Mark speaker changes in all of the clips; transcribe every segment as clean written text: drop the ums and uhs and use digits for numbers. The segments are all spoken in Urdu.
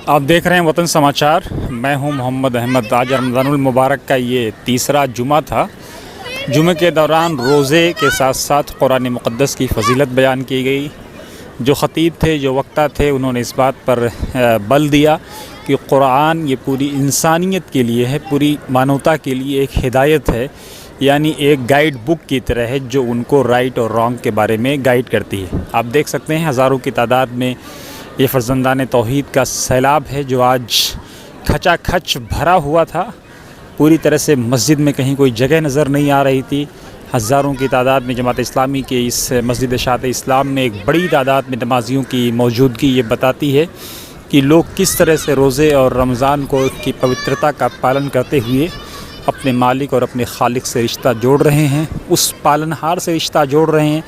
Speaker 1: آپ دیکھ رہے ہیں وطن سماچار. میں ہوں محمد احمد. آج رمضان المبارک کا یہ تیسرا جمعہ تھا. جمعہ کے دوران روزے کے ساتھ ساتھ قرآن مقدس کی فضیلت بیان کی گئی. جو خطیب تھے، جو وقتہ تھے، انہوں نے اس بات پر بل دیا کہ قرآن یہ پوری انسانیت کے لیے ہے، پوری مانوتا کے لیے ایک ہدایت ہے، یعنی ایک گائیڈ بک کی طرح ہے جو ان کو رائٹ اور رانگ کے بارے میں گائیڈ کرتی ہے. آپ دیکھ سکتے ہیں ہزاروں کی تعداد میں یہ فرزندان توحید کا سیلاب ہے جو آج کھچا کھچ بھرا ہوا تھا. پوری طرح سے مسجد میں کہیں کوئی جگہ نظر نہیں آ رہی تھی. ہزاروں کی تعداد میں جماعت اسلامی کے اس مسجد اشاعت اسلام میں ایک بڑی تعداد میں نمازیوں کی موجودگی یہ بتاتی ہے کہ لوگ کس طرح سے روزے اور رمضان کی پوترتا کا پالن کرتے ہوئے اپنے مالک اور اپنے خالق سے رشتہ جوڑ رہے ہیں، اس پالنہار سے رشتہ جوڑ رہے ہیں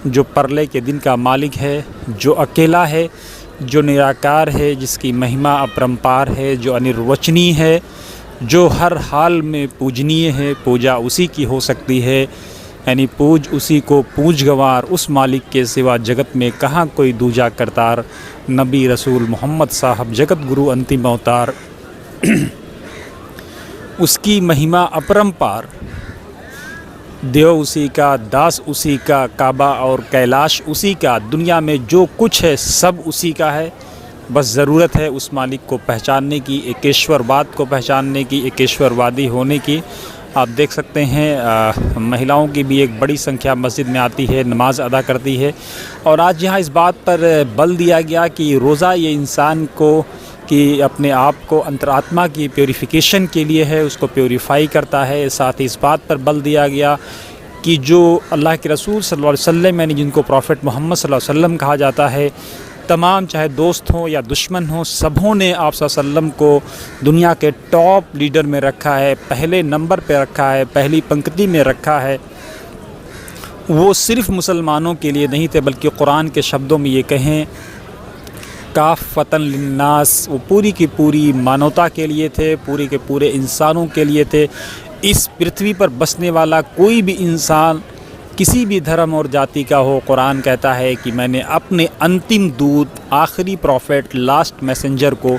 Speaker 1: جو پرلے کے دن کا مالک ہے، جو اکیلا ہے، جو نراکار ہے، جس کی مہما اپرمپار ہے، جو انروچنی ہے، جو ہر حال میں پوجنیہ ہے. پوجا اسی کی ہو سکتی ہے، یعنی پوج اسی کو پوج گوار، اس مالک کے سوا جگت میں کہاں کوئی دوجا کرتار. نبی رسول محمد صاحب جگت گرو انتم اوتار، اس کی مہما اپرمپار. دیو اسی کا، داس اسی کا، کعبہ اور کیلاش اسی کا، دنیا میں جو کچھ ہے سب اسی کا ہے. بس ضرورت ہے اس مالک کو پہچاننے کی، ایکیشور واد کو پہچاننے کی، ایکیشور وادی ہونے کی. آپ دیکھ سکتے ہیں مہیلاؤں کی بھی ایک بڑی سنکھیا مسجد میں آتی ہے، نماز ادا کرتی ہے. اور آج یہاں اس بات پر بل دیا گیا کہ روزہ یہ انسان کو کہ اپنے آپ کو انترآتما کی پیوریفیکیشن کے لیے ہے، اس کو پیوریفائی کرتا ہے. ساتھ ہی اس بات پر بل دیا گیا کہ جو اللہ کے رسول صلی اللہ علیہ وسلم، یعنی جن کو پروفٹ محمد صلی اللہ علیہ وسلم کہا جاتا ہے، تمام چاہے دوست ہوں یا دشمن ہوں، سبھوں نے آپ صلی اللہ علیہ وسلم کو دنیا کے ٹاپ لیڈر میں رکھا ہے، پہلے نمبر پہ رکھا ہے، پہلی پنکتی میں رکھا ہے. وہ صرف مسلمانوں کے لیے نہیں تھے بلکہ قرآن کے شبدوں میں یہ کہیں کافۃ للناس، وہ پوری کی پوری مانوتا کے لیے تھے، پوری کے پورے انسانوں کے لیے تھے. اس پرتھوی پر بسنے والا کوئی بھی انسان کسی بھی دھرم اور جاتی کا ہو، قرآن کہتا ہے کہ میں نے اپنے انتم دودت، آخری پروفٹ، لاسٹ میسنجر کو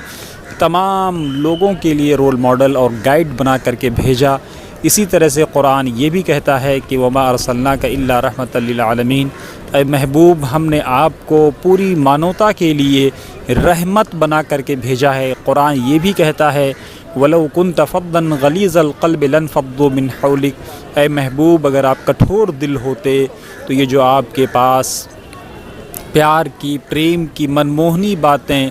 Speaker 1: تمام لوگوں کے لیے رول ماڈل اور گائیڈ بنا کر کے بھیجا. اسی طرح سے قرآن یہ بھی کہتا ہے کہ وما ارسلناک الا رحمۃ للعالمین، اے محبوب ہم نے آپ کو پوری مانوتا کے لیے رحمت بنا کر کے بھیجا ہے. قرآن یہ بھی کہتا ہے وَلَوْ كُنْتَ فَضًّا غَلِيظَ الْقَلْبِ لَانْفَضُّوا مِنْ حَوْلِكَ، اے محبوب اگر آپ کٹھور دل ہوتے تو یہ جو آپ کے پاس پیار کی، پریم کی منموہنی باتیں،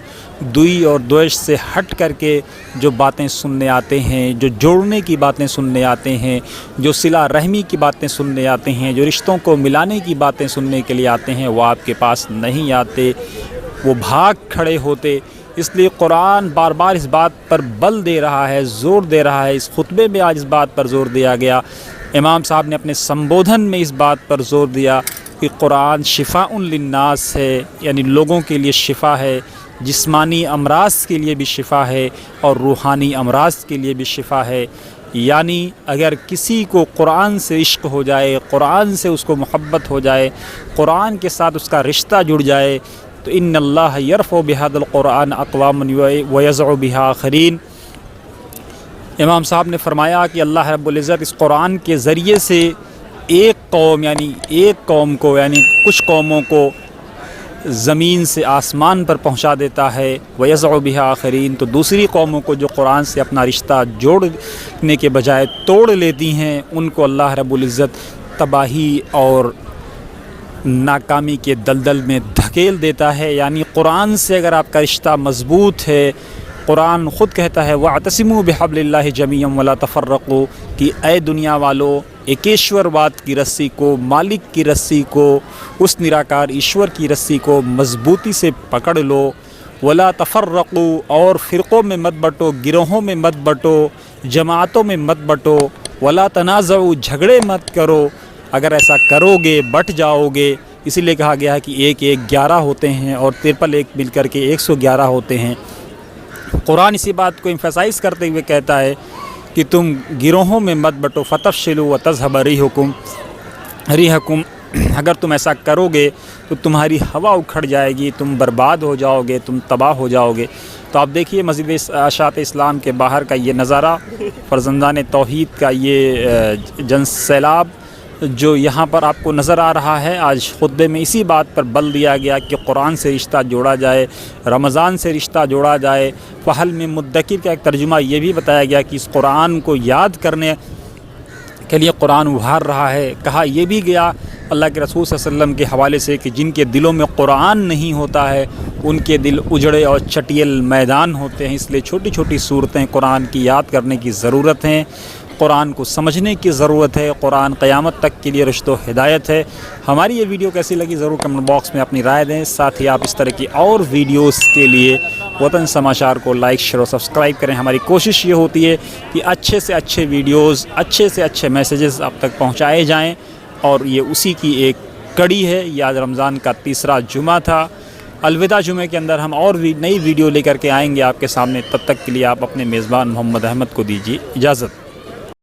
Speaker 1: دوئی اور دویش سے ہٹ کر کے جو باتیں سننے آتے ہیں، جو جوڑنے کی باتیں سننے آتے ہیں، جو صلہ رحمی کی باتیں سننے آتے ہیں، جو رشتوں کو ملانے کی باتیں سننے کے لیے آتے ہیں، وہ آپ کے پاس نہیں آتے، وہ بھاگ کھڑے ہوتے. اس لیے قرآن بار بار اس بات پر بل دے رہا ہے، زور دے رہا ہے. اس خطبے میں آج اس بات پر زور دیا گیا. امام صاحب نے اپنے سمبودھن میں اس بات پر زور دیا کہ قرآن شفاء للناس ہے، یعنی لوگوں کے لیے شفا ہے، جسمانی امراض کے لیے بھی شفا ہے اور روحانی امراض کے لیے بھی شفا ہے. یعنی اگر کسی کو قرآن سے عشق ہو جائے، قرآن سے اس کو محبت ہو جائے، قرآن کے ساتھ اس کا رشتہ جڑ جائے تو ان اللہ یرفع بہذا القرآن اقواما ویضع بہ آخرین. امام صاحب نے فرمایا کہ اللہ رب العزت اس قرآن کے ذریعے سے ایک قوم کو یعنی کچھ قوموں کو زمین سے آسمان پر پہنچا دیتا ہے، ویضع بہ آخرین، تو دوسری قوموں کو جو قرآن سے اپنا رشتہ جوڑنے کے بجائے توڑ لیتی ہیں، ان کو اللہ رب العزت تباہی اور ناکامی کے دلدل میں دھکیل دیتا ہے. یعنی قرآن سے اگر آپ کا رشتہ مضبوط ہے، قرآن خود کہتا ہے وَاعْتَصِمُوا بِحَبْلِ اللَّهِ جَمِيعًا وَلَا تَفَرَّقُوا، کہ اے دنیا والو ایکیشور واد کی رسی کو، مالک کی رسی کو، اس نراکار ایشور کی رسی کو مضبوطی سے پکڑ لو. وَلَا تَفَرَّقُوا، اور فرقوں میں مت بٹو، گروہوں میں مت بٹو، جماعتوں میں مت بٹو. وَلَا تَنَازَعُوا، جھگڑے مت کرو. اگر ایسا کرو گے بٹ جاؤ گے. اسی لیے کہا گیا ہے کہ 1-1-11 ہوتے ہیں اور 1 مل کر کے 111 ہوتے ہیں. قرآن اسی بات کو ایمفیسائز کرتے ہوئے کہتا ہے کہ تم گروہوں میں مت بٹو، فَتَفْشِلُوا وَتَذْهَبَ رِيحُكُمْ، اگر تم ایسا کرو گے تو تمہاری ہوا اکھڑ جائے گی، تم برباد ہو جاؤ گے، تم تباہ ہو جاؤ گے. تو آپ دیکھیے مسجد اشاعت اسلام کے باہر کا یہ نظارہ، فرزندان توحید کا یہ جن سیلاب جو یہاں پر آپ کو نظر آ رہا ہے۔ آج خطبے میں اسی بات پر بل دیا گیا کہ قرآن سے رشتہ جوڑا جائے، رمضان سے رشتہ جوڑا جائے۔ فہل میں مدکر کا ایک ترجمہ یہ بھی بتایا گیا کہ اس قرآن کو یاد کرنے کے لیے قرآن ابھار رہا ہے۔ کہا یہ بھی گیا اللہ کے رسول صلی اللہ علیہ وسلم کے حوالے سے کہ جن کے دلوں میں قرآن نہیں ہوتا ہے ان کے دل اجڑے اور چٹیل میدان ہوتے ہیں، اس لیے چھوٹی چھوٹی صورتیں قرآن کی یاد کرنے کی ضرورت ہیں، قرآن کو سمجھنے کی ضرورت ہے، قرآن قیامت تک کے لیے رشد و ہدایت ہے۔ ہماری یہ ویڈیو کیسی لگی ضرور کمنٹ باکس میں اپنی رائے دیں، ساتھ ہی آپ اس طرح کی اور ویڈیوز کے لیے وطن سماچار کو لائک شیئر اور سبسکرائب کریں۔ ہماری کوشش یہ ہوتی ہے کہ اچھے سے اچھے ویڈیوز، اچھے سے اچھے میسیجز آپ تک پہنچائے جائیں، اور یہ اسی کی ایک کڑی ہے۔ یہ آج رمضان کا تیسرا جمعہ تھا۔ الوداع جمعے کے اندر ہم اور نئی ویڈیو لے کر کے آئیں گے آپ کے سامنے، تب تک کے لیے آپ اپنے میزبان محمد احمد کو دیجیے اجازت۔